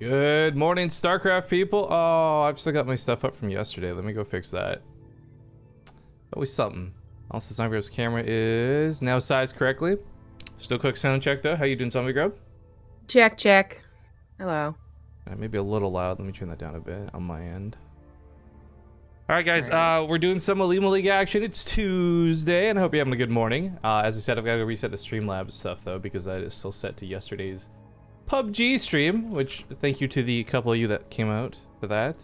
Good morning, StarCraft people. Oh, I've still got my stuff up from yesterday. Let me go fix that. Always something. Also, Zombie Grub's camera is now sized correctly. Still quick sound check though. How you doing, Zombie Grub? Check, check. Hello. Maybe a little loud. Let me turn that down a bit on my end. All right, guys. We're doing some Olimoleague action. It's Tuesday, and I hope you're having a good morning. As I said, I've got to reset the Streamlabs stuff though because that is still set to yesterday's PUBG stream, which thank you to the couple of you that came out for that.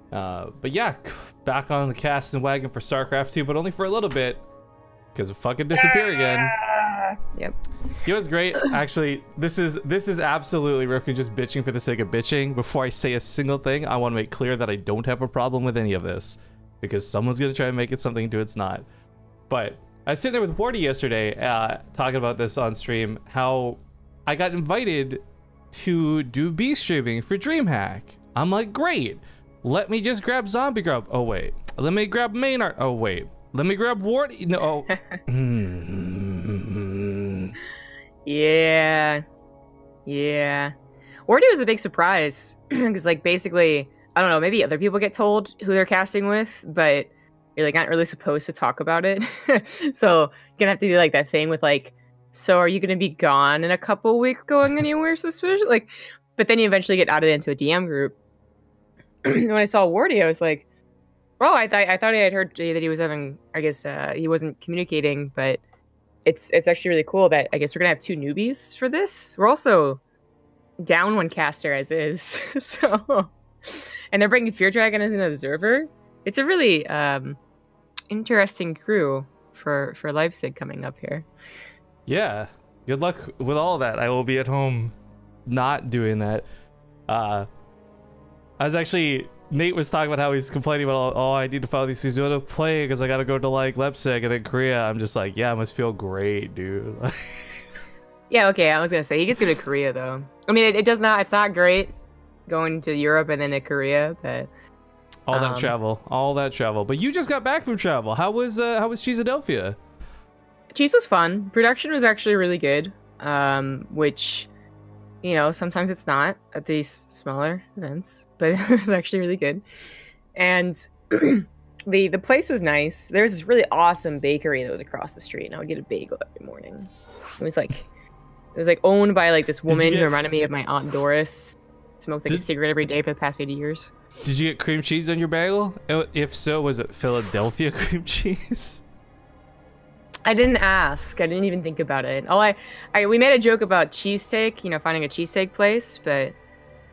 But yeah, back on the casting wagon for StarCraft 2, but only for a little bit because it fucking disappeared again. Yep. It was great. Actually, this is absolutely Rifkin just bitching for the sake of bitching. Before I say a single thing, I want to make clear that I don't have a problem with any of this because someone's gonna try and make it something to it's not. But I was sitting there with Wardy yesterday, talking about this on stream, how I got invited to do B streaming for DreamHack. I'm like, great. Let me just grab Zombie Grub. Oh wait. Let me grab Maynard. Oh wait. Let me grab Wardy. No. Oh. Yeah. Wardy was a big surprise because, like, basically, I don't know. Maybe other people get told who they're casting with, but you're like not really supposed to talk about it. So you're gonna have to do like that thing with like, so are you gonna be gone in a couple weeks, going anywhere suspicious? Like, but then you eventually get added into a DM group. When I saw Wardy, I was like, oh, I thought I had heard that he was having, I guess he wasn't communicating, but it's actually really cool that I guess we're gonna have two newbies for this. We're also down one caster as is, so, and they're bringing Fear Dragon as an observer. It's a really interesting crew for Leipzig coming up here. Yeah. Good luck with all that. I will be at home not doing that. I was actually, Nate was talking about how he's complaining about, oh, I need to follow these things to play because I got to go to like Leipzig and then Korea. I'm just like, yeah, it must feel great, dude. Yeah, okay, I was going to say, he gets to go to Korea though. I mean, it's not great going to Europe and then to Korea, but all that travel. But you just got back from travel. How was Cheesadelphia? Cheese was fun. Production was actually really good, which, you know, sometimes it's not at these smaller events, but it was actually really good. And the place was nice. There was this really awesome bakery that was across the street, and I would get a bagel every morning. It was like owned by like this woman who reminded me of my Aunt Doris. Smoked like a cigarette every day for the past 80 years. Did you get cream cheese on your bagel? If so, was it Philadelphia cream cheese? I didn't ask. I didn't even think about it. We made a joke about cheesesteak, you know, finding a cheesesteak place, but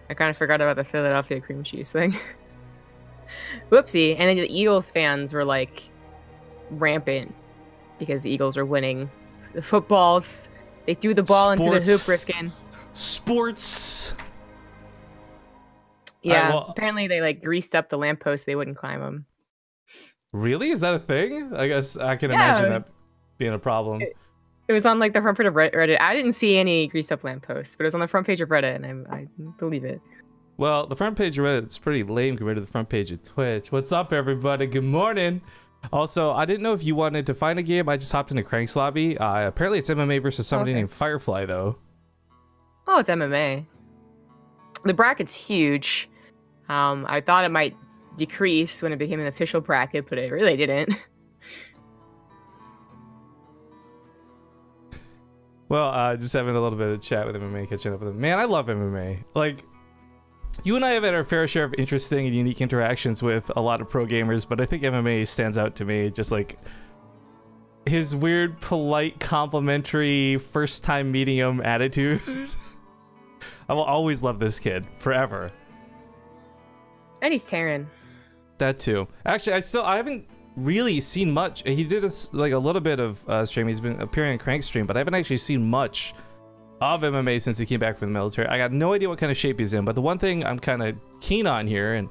I kind of forgot about the Philadelphia cream cheese thing. Whoopsie. And then the Eagles fans were like rampant because the Eagles were winning the footballs. They threw the ball into the hoop, Rifkin. Sports. Yeah, right, well, apparently they like greased up the lamppost. They wouldn't climb them. Really? Is that a thing? I guess I can imagine that being a problem. It was on like the front page of Reddit. I didn't see any greased up lampposts, but it was on the front page of Reddit, and I believe it. Well, the front page of Reddit is pretty lame compared to the front page of Twitch. What's up, everybody? Good morning. Also, I didn't know if you wanted to find a game. I just hopped into Crank's lobby. Apparently, it's MMA versus somebody named Firefly, though. Oh, it's MMA. The bracket's huge. I thought it might decrease when it became an official bracket, but it really didn't. Well, just having a little bit of chat with MMA, catching up with him. Man, I love MMA. Like, you and I have had our fair share of interesting and unique interactions with a lot of pro gamers, but I think MMA stands out to me. Just like his weird, polite, complimentary, first-time meeting him attitude. I will always love this kid forever. And he's Terran. That too. Actually, I haven't really seen much. He did a little bit of stream. He's been appearing on Crank stream, but I haven't actually seen much of MMA since he came back from the military. I got no idea what kind of shape he's in, but the one thing I'm kind of keen on here, and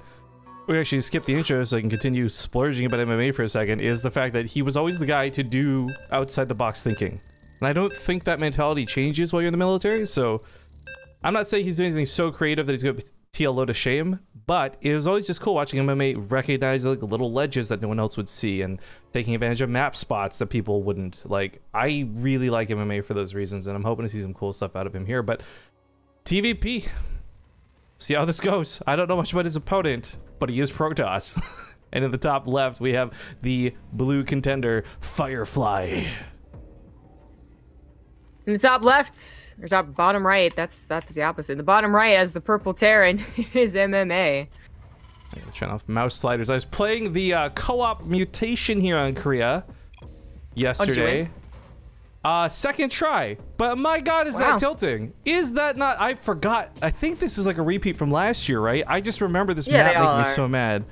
we actually skip the intro so I can continue splurging about MMA for a second, is the fact that he was always the guy to do outside the box thinking. And I don't think that mentality changes while you're in the military, so I'm not saying he's doing anything so creative that he's going to TLO to shame, but it was always just cool watching MMA recognize like little ledges that no one else would see and taking advantage of map spots that people wouldn't. Like, I really like MMA for those reasons, and I'm hoping to see some cool stuff out of him here. But TVP, See how this goes. I don't know much about his opponent, but he is Protoss. And in the top left, we have the blue contender, Firefly. In the top left, or bottom right, that's the opposite. The bottom right has the purple Terran. It is MMA. I'm gonna turn off mouse sliders. I was playing the co-op mutation here on Korea yesterday. Second try, but my god, is that tilting? Is that not? I forgot. I think this is like a repeat from last year, right? I just remember this map making me so mad.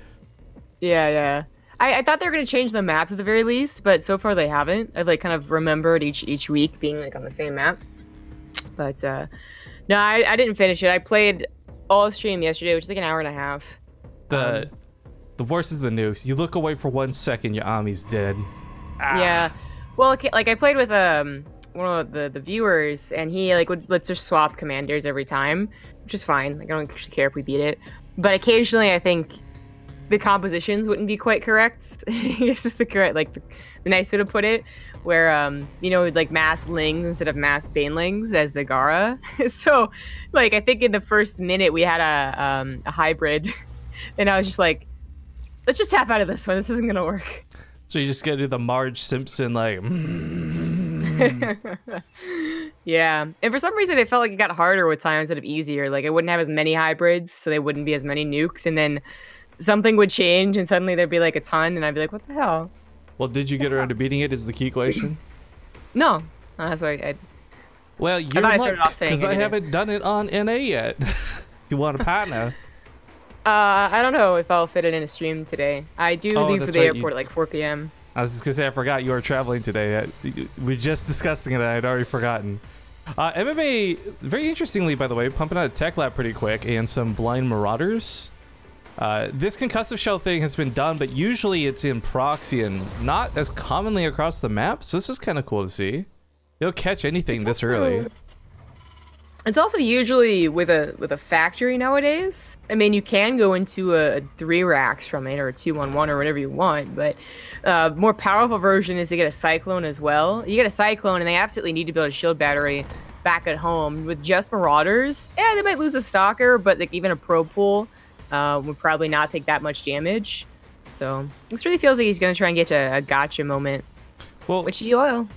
Yeah. I thought they were gonna change the map at the very least, but so far they haven't. I've like kind of remembered each week being like on the same map. But no, I didn't finish it. I played all stream yesterday, which is like an hour and a half. The worst is the nukes. You look away for 1 second, your army's dead. Yeah. Well, like I played with one of the viewers, and he like would let's just swap commanders every time, which is fine. Like I don't actually care if we beat it, but occasionally I think the compositions wouldn't be quite correct. I guess is the correct the nice way to put it, where you know, like mass lings instead of mass banelings as Zagara. So like I think in the first minute we had a hybrid, and I was just like, let's just tap out of this one. This isn't gonna work. So you just gotta do the Marge Simpson like. Yeah, and for some reason it felt like it got harder with time instead of easier. Like I wouldn't have as many hybrids, so they wouldn't be as many nukes, and then something would change, and suddenly there'd be like a ton, and I'd be like, "What the hell?" Well, did you get around to beating it? Is the key question? No, that's why I. Well, you're lucky because I haven't done it on NA yet. You want a partner? I don't know if I'll fit it in a stream today. I do leave for the airport at like 4 p.m. I was just gonna say I forgot you were traveling today. We were just discussing it. I had already forgotten. MMA, very interestingly, by the way, pumping out a tech lab pretty quick and some blind marauders. This concussive shell thing has been done, but usually it's in proxy and not as commonly across the map. So this is kind of cool to see. You'll catch anything this early. It's also usually with a factory nowadays. I mean, you can go into a 3 racks from it or a 2-on-1 or whatever you want, but more powerful version is to get a cyclone as well. You get a cyclone, and they absolutely need to build a shield battery back at home. With just marauders, yeah, they might lose a stalker, but like even a pro pool would probably not take that much damage. So this really feels like he's gonna try and get a gotcha moment. Well, which you will.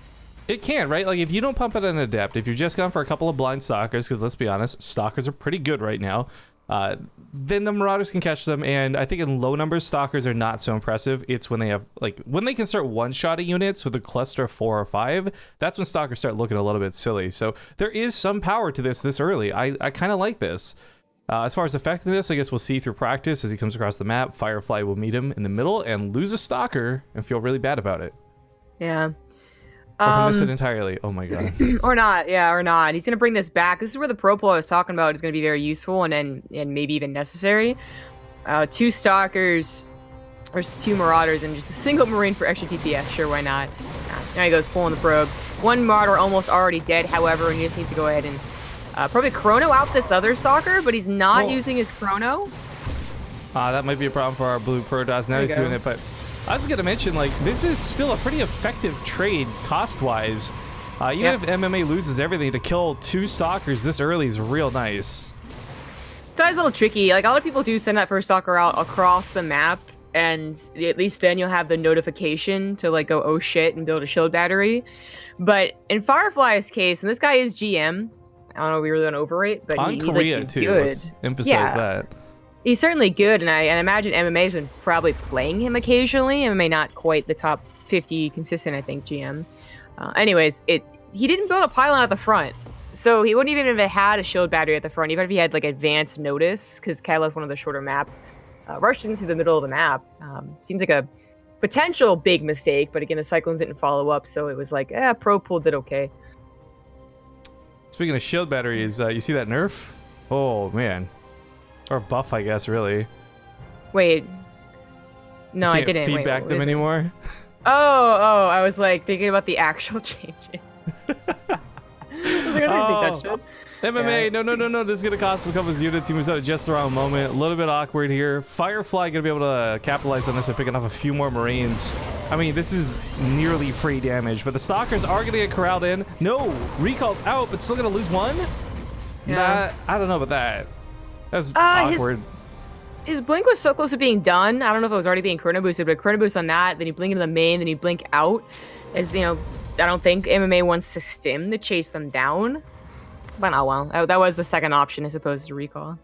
It can, right? Like if you don't pump it an adept, if you've just gone for a couple of blind stalkers, because let's be honest, stalkers are pretty good right now, then the marauders can catch them. And I think in low numbers, stalkers are not so impressive. It's when they have when they can start one-shotting units with a cluster of 4 or 5. That's when stalkers start looking a little bit silly. So there is some power to this early. I kind of like this. As far as effectiveness, I guess we'll see through practice as he comes across the map. Firefly will meet him in the middle and lose a stalker and feel really bad about it. Yeah. Or he'll miss it entirely. Oh my god. Or not. Yeah, or not. He's gonna bring this back. This is where the pro pool I was talking about is gonna be very useful and maybe even necessary. 2 stalkers versus 2 marauders and just a single marine for extra TPS. Sure, why not? Now he goes pulling the probes. 1 marauder almost already dead, however, and he just needs to go ahead and probably chrono out this other stalker, but he's not using his chrono. That might be a problem for our blue Protoss. Now he's doing it, but I was going to mention, like, this is still a pretty effective trade cost-wise. Even if MMA loses everything, to kill 2 stalkers this early is real nice. So it's a little tricky. Like, a lot of people do send that first stalker out across the map, and at least then you'll have the notification to, like, go, oh shit, and build a shield battery. But in Firefly's case, and this guy is GM, I don't know if we really want to overrate, but on he's Korea, like, too. good. Let's emphasize that. He's certainly good, and I imagine MMA's been probably playing him occasionally. MMA not quite the top 50 consistent, I think, GM. Anyways, he didn't build a pylon at the front, so he wouldn't even have had a shield battery at the front, even if he had like advanced notice, because Catalyst one of the shorter map. Rushed into the middle of the map. Seems like a potential big mistake, but again, the Cyclones didn't follow up, so it was like, pro pool did okay. Speaking of shield batteries, you see that nerf? Oh, man. Or buff, I guess, really. Wait. No, I didn't. Feedback them anymore? Oh, I was like thinking about the actual changes. MMA, no, this is going to cost him a couple of units. He moves out at just the wrong moment. A little bit awkward here. Firefly going to be able to capitalize on this by picking off a few more Marines. I mean, this is nearly free damage, but the Stalkers are going to get corralled in. No, recall's out, but still going to lose 1? Yeah. Nah, I don't know about that. That's awkward. His blink was so close to being done. I don't know if it was already being chrono boosted, but chrono boost on that, then you blink into the main, then you blink out. As you know, I don't think MMA wants to stim to chase them down. But oh well, that was the second option as opposed to recall.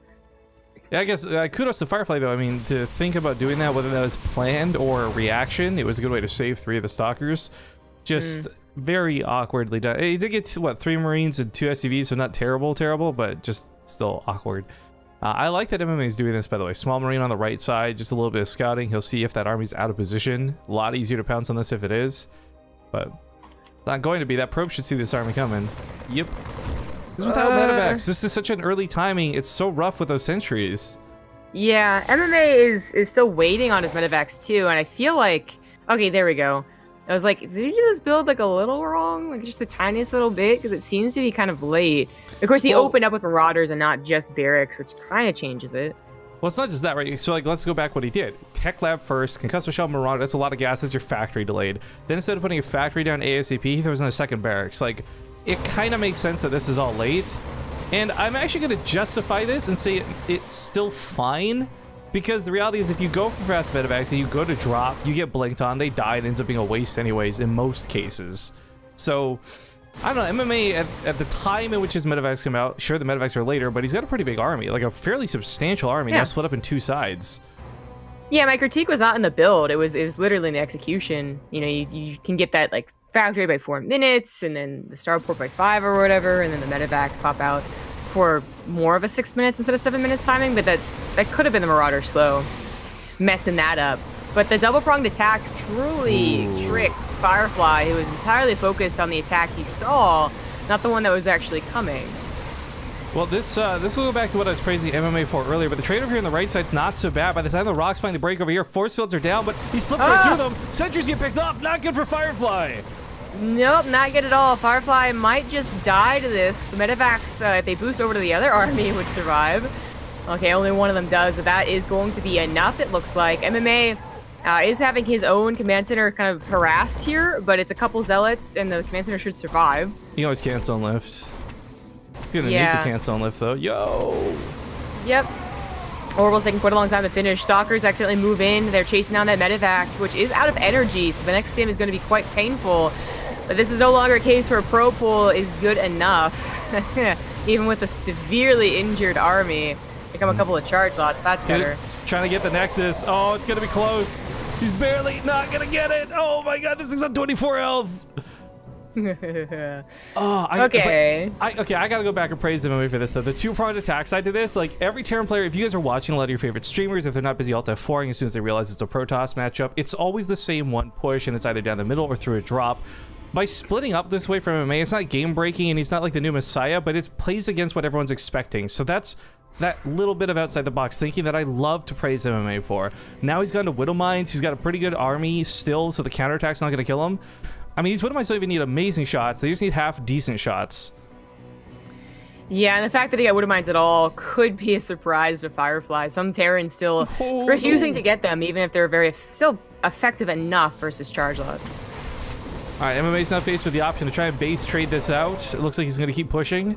Yeah, I guess kudos to Firefly though. I mean, to think about doing that, whether that was planned or a reaction, it was a good way to save 3 of the stalkers. Just very awkwardly done. He did get what 3 Marines and 2 SCVs, so not terrible, but just still awkward. I like that MMA is doing this, by the way. Small Marine on the right side, just a little bit of scouting. He'll see if that army's out of position. A lot easier to pounce on this if it is, but not going to be. That probe should see this army coming. Yep. This is without medevacs. This is such an early timing. It's so rough with those sentries. Yeah, MMA is still waiting on his medevacs too, and I feel like okay, there we go. I was like, did he do this build like a little wrong? Like just the tiniest little bit? Because it seems to be kind of late. Of course, he opened up with Marauders and not just Barracks, which kind of changes it. Well, it's not just that, right? So, like, let's go back what he did. Tech Lab first, Concussive Shell, Marauder, that's a lot of gas, that's your factory delayed. Then instead of putting a factory down ASAP, he throws in a second Barracks. Like, it kind of makes sense that this is all late. And I'm actually going to justify this and say it's still fine. Because the reality is, if you go for fast medevacs and you go to drop, you get blinked on, they die, it ends up being a waste anyways in most cases. So, I don't know, MMA, at the time in which his medevacs come out, sure, the medevacs are later, but he's got a pretty big army, like a fairly substantial army, now split up in 2 sides. Yeah, my critique was not in the build, it was literally in the execution. You know, you can get that, like, factory by 4 minutes, and then the starport by 5 or whatever, and then the medevacs pop out for more of a 6 minutes instead of 7 minutes timing, but that could have been the Marauder slow, messing that up. But the double-pronged attack truly tricked Firefly, who was entirely focused on the attack he saw, not the one that was actually coming. Well, this will go back to what I was praising MMA for earlier, but the trade over here on the right side's not so bad. By the time the rocks finally break over here, force fields are down, but he slips right through them. Sentries get picked off. Not good for Firefly. Nope, not good at all. Firefly might just die to this. The medevacs, if they boost over to the other army, would survive. Okay, only one of them does, but that is going to be enough, it looks like. MMA is having his own command center kind of harassed here, but it's a couple zealots, and the command center should survive. You can always cancel and lift. It's gonna need to cancel and lift, though. Yo! Yep. Oracle's taking quite a long time to finish. Stalkers accidentally move in. They're chasing down that medevac, which is out of energy, so the next stim is going to be quite painful. But this is no longer a case where pro pool is good enough. Even with a severely injured army. Become a couple of charge lots. That's better. Trying to get the Nexus. Oh, it's going to be close. He's barely not going to get it. Oh my god, this thing's on 24 health. Okay. I gotta go back and praise MMA for this though. The 2-pronged attack side to this, like every Terran player, if you guys are watching a lot of your favorite streamers, if they're not busy alt F4ing as soon as they realize it's a Protoss matchup, it's always the same one push, and it's either down the middle or through a drop. By splitting up this way from MMA, it's not game breaking and he's not like the new Messiah, but it plays against what everyone's expecting. So that's that little bit of outside the box thinking that I love to praise MMA for. Now he's gone to Widow Mines, he's got a pretty good army still, so the counterattack's not gonna kill him. I mean, these Widow Mines don't even need amazing shots, they just need half decent shots. Yeah, and the fact that he got Widow Mines at all could be a surprise to Firefly. Some Terrans still refusing to get them, even if they're still effective enough versus charge lots. Alright, MMA's now faced with the option to try and base trade this out. It looks like he's going to keep pushing.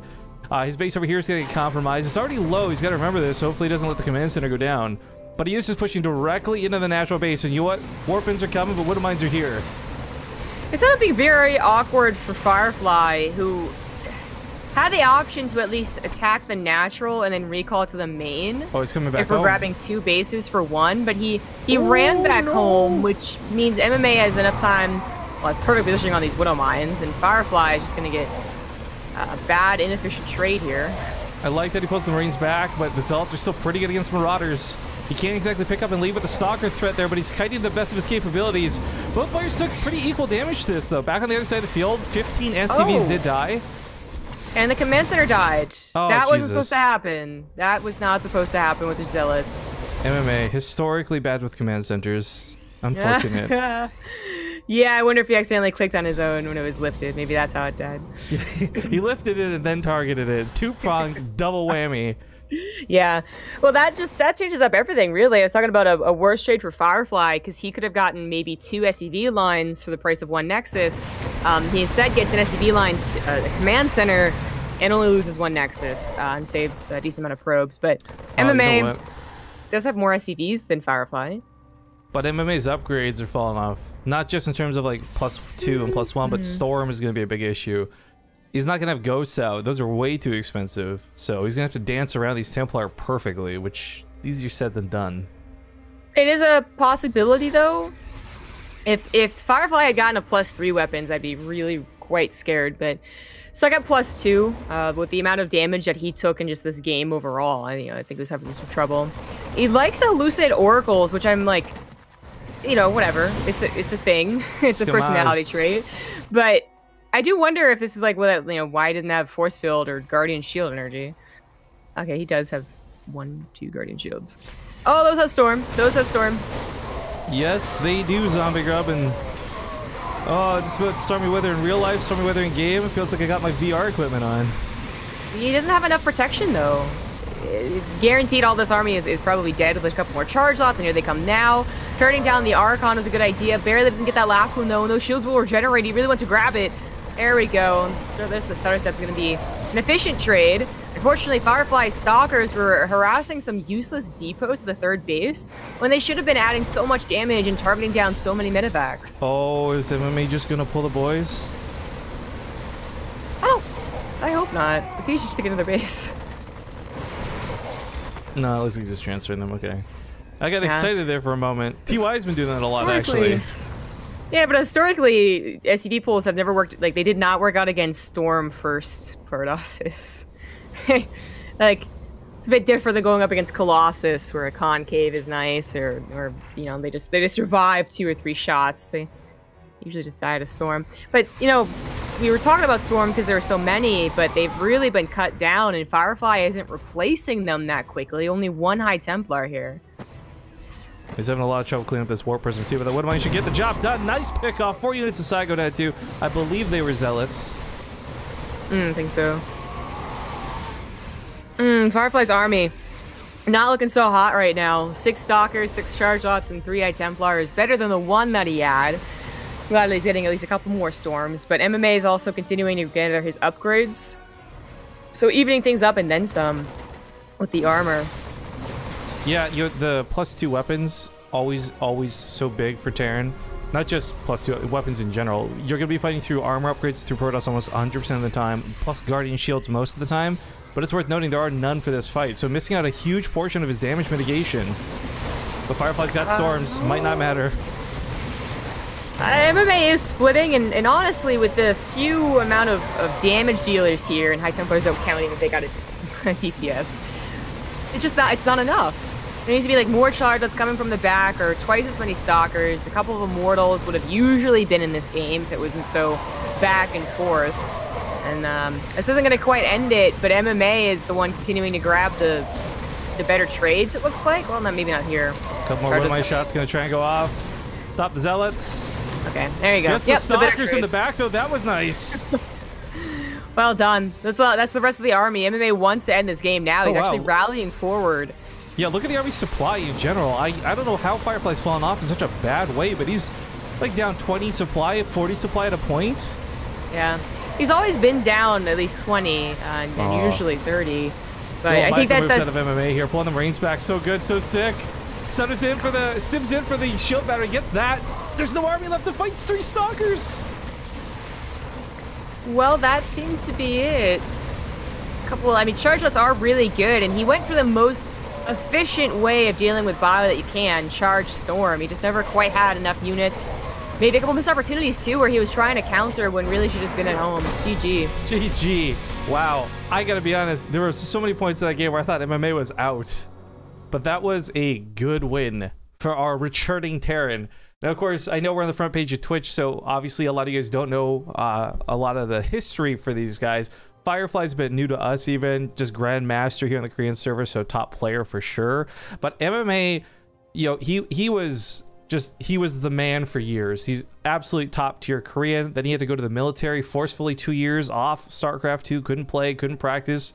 His base over here is going to get compromised. It's already low, he's got to remember this. Hopefully he doesn't let the command center go down. But he is just pushing directly into the natural base. And you know what? Warpins are coming, but Widow Mines are here. It's going to be very awkward for Firefly, who had the option to at least attack the natural and then recall to the main. Oh, he's coming back if we're home. Grabbing 2 bases for 1, but he ran back home, which means MMA has enough time. Well, it's perfect positioning on these Widow Mines, and Firefly is just going to get a bad, inefficient trade here. I like that he pulls the Marines back, but the Zealots are still pretty good against Marauders. He can't exactly pick up and leave with the Stalker threat there, but he's kiting the best of his capabilities. Both players took pretty equal damage to this, though. Back on the other side of the field, 15 SCVs did die. And the command center died. Oh, that wasn't Jesus. supposed to happen. That was not supposed to happen with the Zealots. MMA, historically bad with command centers. Unfortunate. Yeah, I wonder if he accidentally clicked on his own when it was lifted. Maybe that's how it died. He lifted it and then targeted it. 2-pronged double whammy. Yeah. Well, that changes up everything, really. I was talking about a worse trade for Firefly because he could have gotten maybe 2 SCV lines for the price of 1 Nexus. He instead gets an SCV line to the command center, and only loses one Nexus and saves a decent amount of probes. But Oh, you know MMA what? does have more SCVs than Firefly. But MMA's upgrades are falling off. Not just in terms of like +2 and +1, but Storm is going to be a big issue. He's not going to have Ghosts out. Those are way too expensive. So he's going to have to dance around these Templar perfectly, which is easier said than done. It is a possibility, though. If Firefly had gotten a +3 weapons, I'd be really quite scared. But stuck at +2, with the amount of damage that he took in just this game overall, I think he was having some trouble. He likes to hallucinate oracles, which I'm like, whatever. It's a thing. It's a personality trait. But I do wonder if this is like why he doesn't have force field or guardian shield energy. Okay, he does have 2 guardian shields. Oh, those have storm. Those have storm. Yes, they do, Zombie Grub, and oh, just about stormy weather in real life, stormy weather in game. It feels like I got my VR equipment on. He doesn't have enough protection, though. Guaranteed all this army is probably dead with a couple more charge lots, and here they come now. Turning down the Archon is a good idea. Barely doesn't get that last one, though, and those shields will regenerate. He really wants to grab it. There we go. So the Stutter Step is going to be an efficient trade. Unfortunately, Firefly's Stalkers were harassing some useless depots to the 3rd base when they should have been adding so much damage and targeting down so many medevacs. Oh, is MMA just going to pull the boys? I hope not. I think he should stick it to their base. No, it looks like he's just transferring them. Okay. I got excited there for a moment. TY's been doing that a lot, actually. Yeah, but historically, SCV pools have never worked. Like, they did not work out against Storm first Protoss. Like, it's a bit different than going up against Colossus, where a concave is nice, or they just survive 2 or 3 shots. They usually just die to Storm. But we were talking about Storm because there are so many, but they've really been cut down, and Firefly isn't replacing them that quickly. Only 1 High Templar here. He's having a lot of trouble cleaning up this Warp Prism too, but the Woodmine should get the job done. Nice pick off. 4 units of Psycho had too. I believe they were Zealots. I think so. Firefly's army not looking so hot right now. 6 Stalkers, 6 Charge Lots, and 3 High Templars. Better than the 1 that he had. Glad he's getting at least a couple more storms. But MMA is also continuing to gather his upgrades. So evening things up and then some with the armor. Yeah, the +2 weapons, always so big for Terran. Not just +2 weapons in general. You're going to be fighting through armor upgrades through Protoss almost 100% of the time, plus Guardian Shields most of the time. But it's worth noting there are none for this fight, so missing out a huge portion of his damage mitigation. But Firefly's got storms, might not matter. MMA is splitting, and honestly, with the few amount of damage dealers here, and High Templars don't count even if they got a DPS, it's not enough. There needs to be like more charge that's coming from the back, or twice as many Stalkers. A couple of Immortals would have usually been in this game if it wasn't so back and forth. And this isn't going to quite end it, but MMA is the one continuing to grab the better trades, it looks like. Well, maybe not here. A couple more Woodmine shots going to try and go off. Stop the Zealots. Okay, there you go. Gets the Stalkers in the back, though. That was nice. Well done. That's the rest of the army. MMA wants to end this game now. He's actually rallying forward. Yeah, look at the army supply in general. I don't know how Firefly's fallen off in such a bad way, but he's like down 20 supply, 40 supply at a point. Yeah. He's always been down at least 20, and usually 30. But I think that's out of MMA here, pulling the Marines back. So good, so sick. Stims in for the shield battery, gets that. There's no army left to fight. 3 Stalkers. Well, that seems to be it. Charge lots are really good, and he went for the most efficient way of dealing with bio that you can, charge Storm. He just never quite had enough units. Maybe a couple missed opportunities too, where he was trying to counter when really should have been at home. GG. GG. Wow. I gotta be honest, there were so many points in that game where I thought MMA was out. But that was a good win for our returning Terran. Now, of course, I know we're on the front page of Twitch, so obviously a lot of you guys don't know a lot of the history for these guys. Firefly's a bit new to us, even just Grandmaster here on the Korean server, so top player for sure. But MMA, he was the man for years. He's absolute top tier Korean. Then he had to go to the military forcefully, 2 years off StarCraft 2, couldn't play, couldn't practice,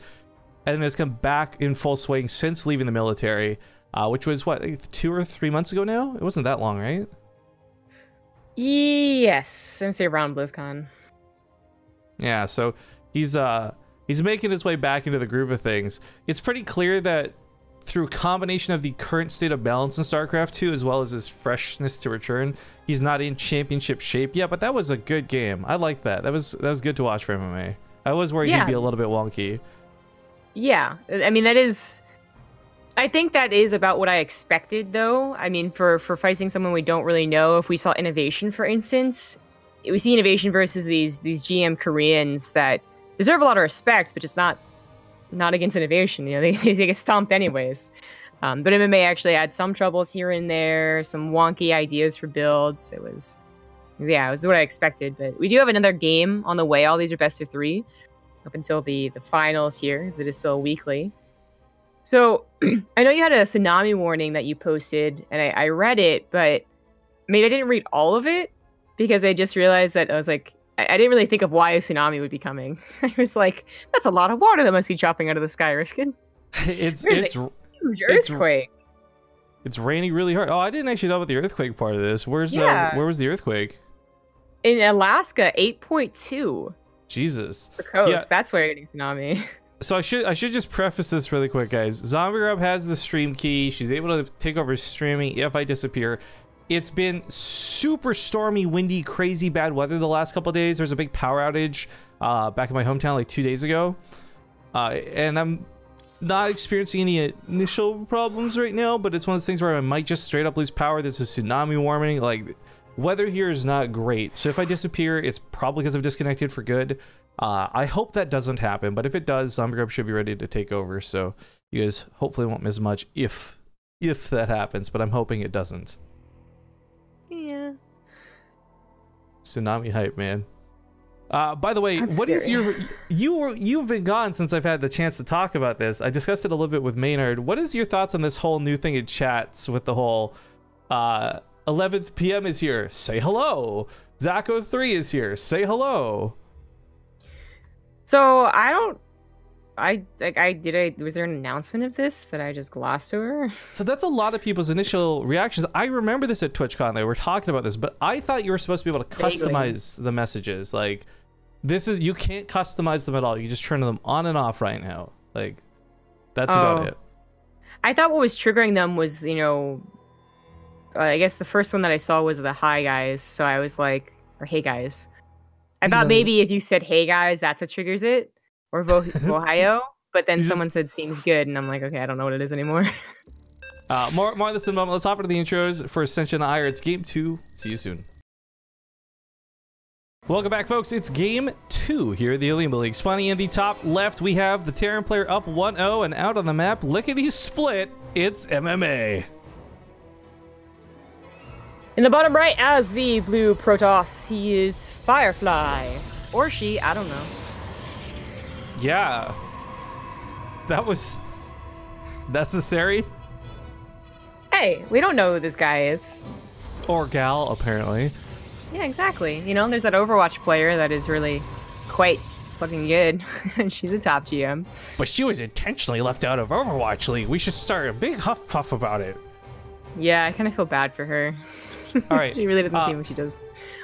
and then has come back in full swing since leaving the military, which was what, like 2 or 3 months ago now? It wasn't that long, right? Yes, I'm gonna say around BlizzCon. Yeah, so he's He's making his way back into the groove of things. It's pretty clear that through a combination of the current state of balance in StarCraft 2 as well as his freshness to return, he's not in championship shape yet, but that was a good game. I like that. That was good to watch for MMA. I was worried he'd be a little bit wonky. Yeah, I mean, I think that is about what I expected, though. I mean, for fighting someone we don't really know, if we saw innovation, for instance, we see innovation versus these GM Koreans that deserve a lot of respect, but just not against innovation. You know, they get stomped anyways. But MMA actually had some troubles here and there, some wonky ideas for builds. It was what I expected. But we do have another game on the way. All these are best of 3 up until the finals here, because it is still weekly. So I know you had a tsunami warning that you posted, and I read it, but maybe I didn't read all of it because I just realized that I was like, I didn't really think of why a tsunami would be coming. I was like, that's a lot of water that must be dropping out of the sky, Rifkin. It's a huge earthquake. It's raining really hard. Oh, I didn't actually know about the earthquake part of this. Where was the earthquake? In Alaska, 8.2. Jesus. The coast. That's where you're getting tsunami. So I should just preface this really quick, guys. Zombie Grub has the stream key. She's able to take over streaming if I disappear. It's been super stormy, windy, crazy bad weather the last couple of days. There's a big power outage back in my hometown like 2 days ago. And I'm not experiencing any initial problems right now, but it's one of those things where I might just straight up lose power. There's a tsunami warning. Like, weather here is not great. So if I disappear, it's probably because I've disconnected for good. I hope that doesn't happen, but if it does, Zombie Grub should be ready to take over. So you guys hopefully won't miss much if that happens, but I'm hoping it doesn't. Yeah. Tsunami hype, man. By the way, That's what is scary. you've been gone since I've had the chance to talk about this. I discussed it a little bit with Maynard. What is your thoughts on this whole new thing in chats with the whole 11th PM is here, say hello. Zacho3 is here, say hello. So was there an announcement of this that I just glossed over? So that's a lot of people's initial reactions. I remember this at TwitchCon. They were talking about this, but I thought you were supposed to be able to customize the messages. Like, you can't customize them at all. You just turn them on and off right now. Like, that's about it. I thought what was triggering them was, you know, I guess the first one that I saw was the hi guys. So I was like, or hey guys. I thought maybe if you said hey guys, that's what triggers it. Or Ohio. But then someone said seems good. And I'm like, okay, I don't know what it is anymore. More on this in a moment. Let's hop into the intros for Ascension Ire. It's game 2. See you soon. Welcome back, folks. It's game 2 here at the Olimoleague. Spawning in the top left, we have the Terran player up 1-0, and out on the map, lickety split, it's MMA. In the bottom right, as the blue Protoss, he is Firefly. Or she, I don't know. Yeah. That was necessary. Hey, we don't know who this guy is. Or gal, apparently. Yeah, exactly. You know, there's that Overwatch player that is really quite fucking good. And she's a top GM. But she was intentionally left out of Overwatch League. We should start a big huff puff about it. Yeah, I kind of feel bad for her. All right. She really doesn't seem like she does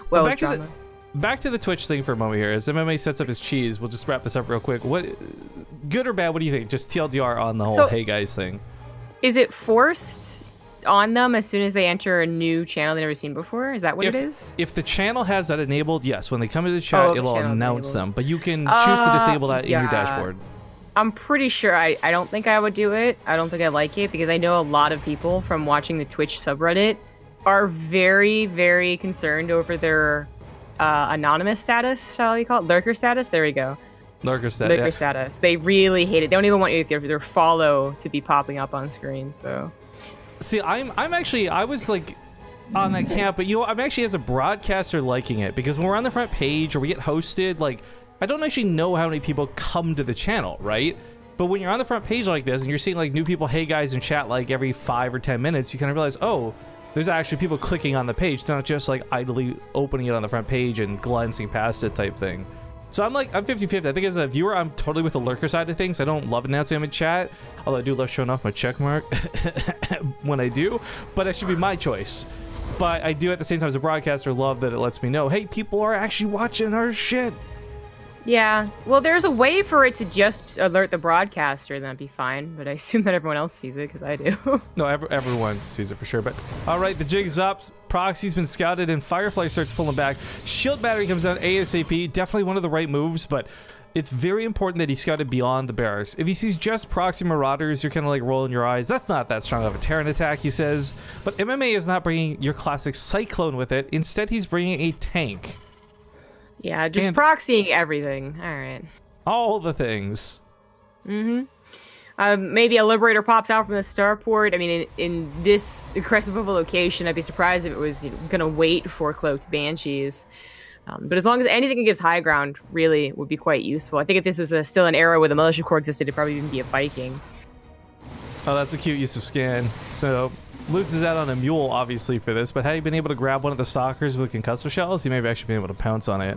well with drama. Back to the Twitch thing for a moment here. As MMA sets up his cheese, we'll just wrap this up real quick. What, good or bad, what do you think? Just TLDR on the whole hey guys thing. Is it forced on them as soon as they enter a new channel they've never seen before? Is that what it is? If the channel has that enabled, yes. When they come into the chat, it'll announce them. But you can choose to disable that in your dashboard. I'm pretty sure I don't think I would do it. I don't think I like it because I know a lot of people from watching the Twitch subreddit are very, very concerned over their anonymous status, shall we call it? Lurker status? There we go. Lurker status. Lurker status. They really hate it. They don't even want their follow to be popping up on screen, so. See, I'm actually, I was like on that camp, but you know, I'm actually as a broadcaster liking it because when we're on the front page or we get hosted, like, I don't actually know how many people come to the channel, right? But when you're on the front page like this and you're seeing like new people, hey guys, in chat like every 5 or 10 minutes, you kind of realize, oh, there's actually people clicking on the page, not just like idly opening it on the front page and glancing past it type thing. So I'm 50-50. I think as a viewer, I'm totally with the lurker side of things. I don't love announcing them in chat, although I do love showing off my check mark when I do, but that should be my choice. But I do at the same time as a broadcaster love that it lets me know, hey, people are actually watching our shit. Yeah, well, there's a way for it to just alert the broadcaster, and that'd be fine. But I assume that everyone else sees it, because I do. No, everyone sees it for sure. But all right, the jig's up. Proxy's been scouted, and Firefly starts pulling back. Shield battery comes down ASAP. Definitely one of the right moves, but it's very important that he scouted beyond the barracks. If he sees just proxy marauders, you're kind of like rolling your eyes. That's not that strong of a Terran attack, he says. But MMA is not bringing your classic Cyclone with it. Instead, he's bringing a tank. Yeah, just proxying everything. All right. All the things. Mm-hmm. Maybe a Liberator pops out from the starport. I mean, in this aggressive of a location, I'd be surprised if it was going to wait for cloaked Banshees. But as long as anything that gives high ground, really would be quite useful. I think if this was still an era where the Militia Corps existed, it'd probably even be a Viking. Oh, that's a cute use of scan. So loses out on a mule, obviously, for this, but had he been able to grab one of the stalkers with concussive shells, he may have actually been able to pounce on it.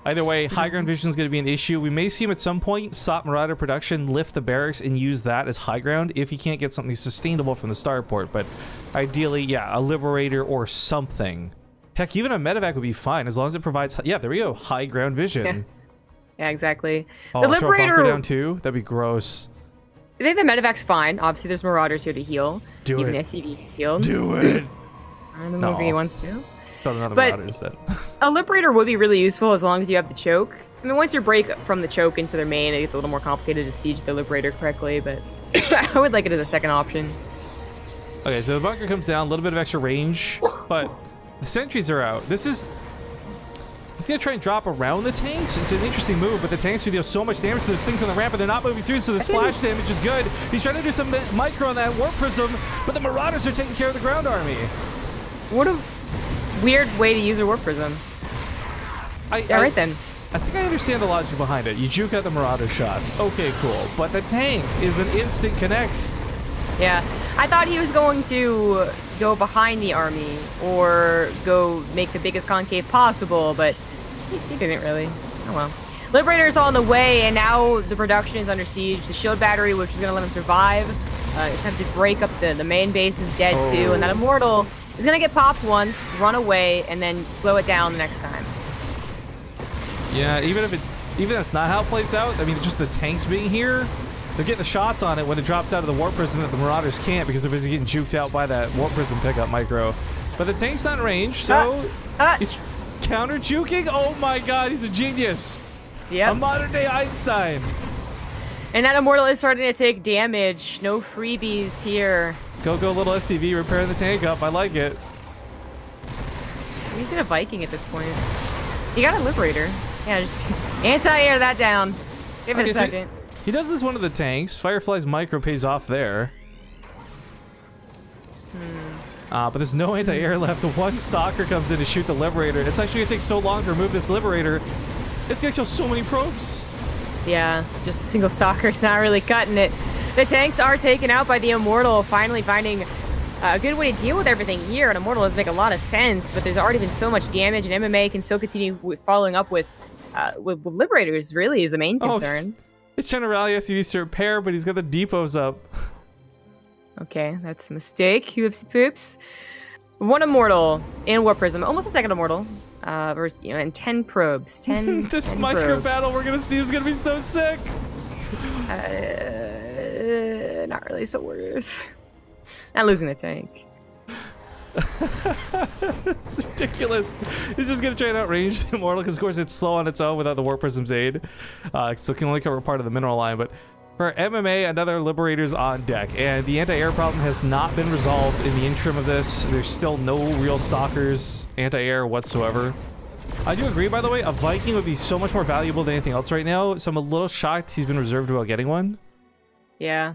Either way, high ground vision is going to be an issue. We may see him at some point stop Marauder production, lift the barracks, and use that as high ground if he can't get something sustainable from the starport. But ideally, yeah, a Liberator or something. Heck, even a medevac would be fine as long as it provides. Yeah, there we go. High ground vision. Yeah, exactly. Oh, the Liberator throw a bunker down too. That'd be gross. I think the medevac's fine. Obviously, there's Marauders here to heal. Do even it. SCV can heal. Do it. I don't know if he wants to. Throw another But Marauders then. A Liberator would be really useful as long as you have the choke. I mean, once you break from the choke into their main, it gets a little more complicated to siege the Liberator correctly, but I would like it as a second option. Okay, so the bunker comes down, a little bit of extra range, but the sentries are out. He's going to try and drop around the tanks. It's an interesting move, but the tanks do deal so much damage to those things on the ramp, and they're not moving through, so the splash damage is good. He's trying to do some micro on that Warp Prism, but the Marauders are taking care of the ground army. What a weird way to use a Warp Prism. Right then. I think I understand the logic behind it. You juke out the Marauder shots. Okay, cool. But the tank is an instant connect. Yeah. I thought he was going to go behind the army or go make the biggest concave possible, but he didn't really. Oh well. Liberator's on the way, and now the production is under siege. The shield battery, which is going to let him survive, attempted to break up the main base, is dead too, and that Immortal is going to get popped once, run away, and then slow it down the next time. Yeah, even that's not how it plays out. I mean, just the tanks being here, they're getting the shots on it when it drops out of the Warp Prism that the Marauders can't because they're busy getting juked out by that Warp Prism pickup micro. But the tank's not in range, so he's counter juking. Oh my god, he's a genius. Yeah. A modern day Einstein. And that Immortal is starting to take damage. No freebies here. Go little SCV repairing the tank up. I like it. He's using a Viking at this point. He got a Liberator. Yeah, just anti-air that down. Give it a second. So he does this one of the tanks. Firefly's micro pays off there. But there's no anti-air left. The one stalker comes in to shoot the Liberator. It's actually going to take so long to remove this Liberator. It's going to kill so many probes. Yeah, just a single stalker's not really cutting it. The tanks are taken out by the Immortal, finally finding a good way to deal with everything here. An Immortal does make a lot of sense, but there's already been so much damage, and MMA can still continue following up with Liberators, really, is the main concern. It's trying to rally SUVs to repair, but he's got the depots up. Okay, that's a mistake. Hoopsie poops. One Immortal in Warp Prism, almost a second Immortal. And 10 probes. 10 This 10 micro probes. battle we're gonna see is gonna be so sick. Not really so worth. Not losing the tank. It's ridiculous. He's just gonna try and outrange the Immortal because of course it's slow on its own without the Warp Prism's aid. So it can only cover part of the mineral line, but for MMA, another Liberator's on deck, and the anti-air problem has not been resolved in the interim of this. There's still no real stalkers anti-air whatsoever. I do agree, by the way, a Viking would be so much more valuable than anything else right now, so I'm a little shocked he's been reserved about getting one. Yeah.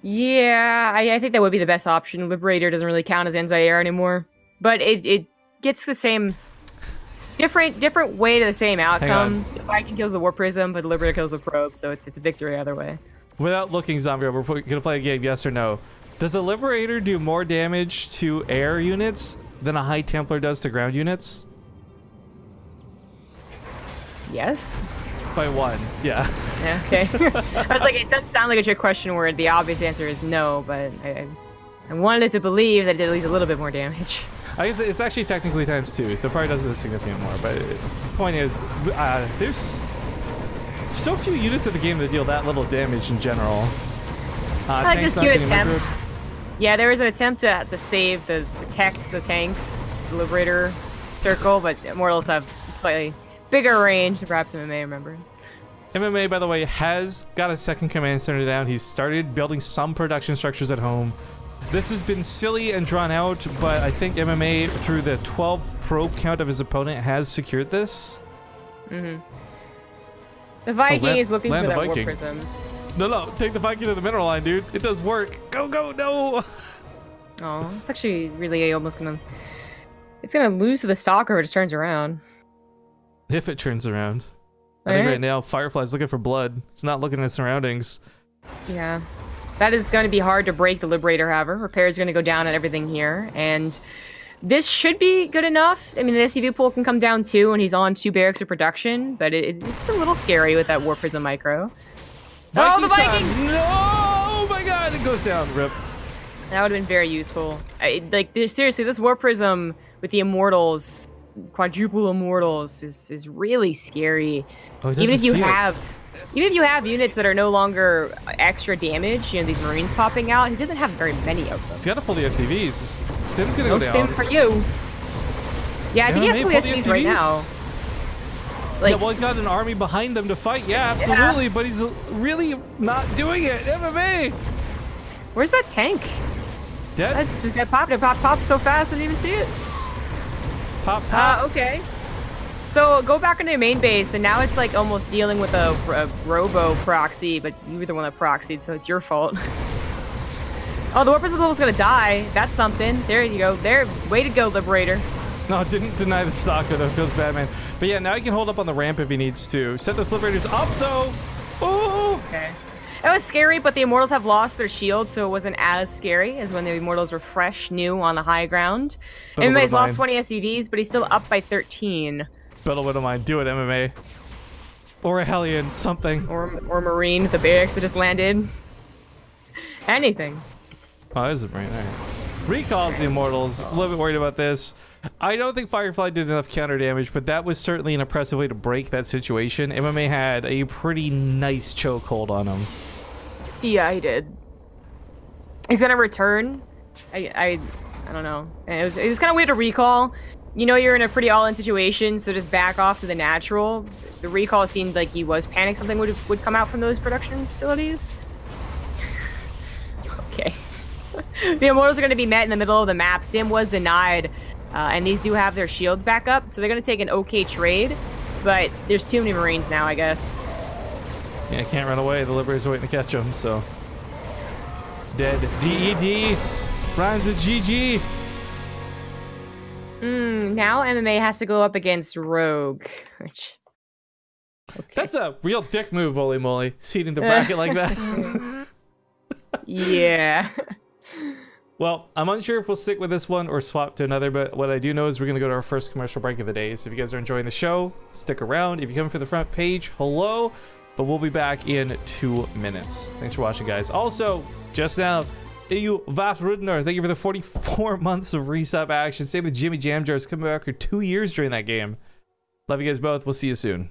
Yeah, I think that would be the best option. Liberator doesn't really count as anti-air anymore, but it gets the same... Different way to the same outcome. The Viking kills the Warp Prism, but the Liberator kills the probe, so it's a victory either way. Without looking, Zombie, we're gonna play a game, yes or no. Does a Liberator do more damage to air units than a High Templar does to ground units? Yes. By one, yeah. Yeah, okay. I was like, it does sound like a trick question where the obvious answer is no, but I wanted to believe that it did at least a little bit more damage. I guess it's actually technically ×2, so it probably does it significant more. But the point is, there's so few units in the game that deal that little damage in general. I like this cute attempt. Yeah, there was an attempt to save the tanks, the Liberator circle, but Immortals have slightly bigger range than perhaps MMA, remember. MMA, by the way, has got a second command center down. He's started building some production structures at home. This has been silly and drawn out, but I think MMA, through the 12 probe count of his opponent, has secured this. Mm-hmm. The Viking is looking for that War Prism. No, take the Viking to the mineral line, dude. It does work. Go, no! Oh, it's actually really almost gonna... It's gonna lose to the Stalker if it just turns around. If it turns around. I think right now, Firefly's looking for blood. He's not looking at his surroundings. Yeah. That is going to be hard to break the Liberator, however. Repair's going to go down on everything here, and this should be good enough. I mean, the SCV pool can come down too, and he's on 2 barracks of production, but it's a little scary with that War Prism micro. Oh, the Viking! No! Oh my god, it goes down. Rip. That would have been very useful. Seriously, this War Prism with the Immortals, quadruple Immortals, is really scary. Oh, even if you have units that are no longer extra damage, you know, these Marines popping out, he doesn't have very many of them. He's got to pull the SCVs. Stim's gonna go down. Stim for you. Yeah, I think he has to pull the SCVs right now. Like, yeah, well, he's got an army behind them to fight. Yeah, absolutely, yeah. But he's really not doing it. MMA. Where's that tank? Dead. That's just got popped. It popped so fast I didn't even see it. Pop. Okay. So go back into your main base, and now it's like almost dealing with a robo proxy, but you were the one that proxied, so it's your fault. Oh, the War Prism is gonna die. That's something. There you go. There. Way to go, Liberator. No, didn't deny the Stalker, though. Feels bad, man. But yeah, now he can hold up on the ramp if he needs to. Set those Liberators up, though. Oh. Okay. It was scary, but the Immortals have lost their shield, so it wasn't as scary as when the Immortals were fresh, new on the high ground. MMA's lost 20 SCVs, but he's still up by 13. Build a Widow Mine. Do it, MMA. Or a Hellion. Something. Or Marine, the barracks that just landed. Anything. Oh, this is a Marine. All right. Recalls the Immortals. A little bit worried about this. I don't think Firefly did enough counter damage, but that was certainly an impressive way to break that situation. MMA had a pretty nice chokehold on him. Yeah, he did. He's gonna return. I don't know. It was kind of weird to recall. You know you're in a pretty all-in situation, so just back off to the natural. The recall seemed like he was panicked something would come out from those production facilities. Okay. The Immortals are going to be met in the middle of the map. Stim was denied, and these do have their shields back up, so they're going to take an okay trade, but there's too many Marines now, I guess. Yeah, can't run away. The Liberators are waiting to catch him, so... Dead. DED rhymes with GG. Now MMA has to go up against Rogue, which... Okay. That's a real dick move, Olimoleague. Seating the bracket like that. Yeah. Well, I'm unsure if we'll stick with this one or swap to another, but what I do know is we're going to go to our first commercial break of the day. So if you guys are enjoying the show, stick around. If you come for the front page, hello. But we'll be back in 2 minutes. Thanks for watching, guys. Also, just now, EU Vaf Rudner, thank you for the 44 months of resub action. Same with Jimmy Jamjars, coming back for 2 years during that game. Love you guys both. We'll see you soon.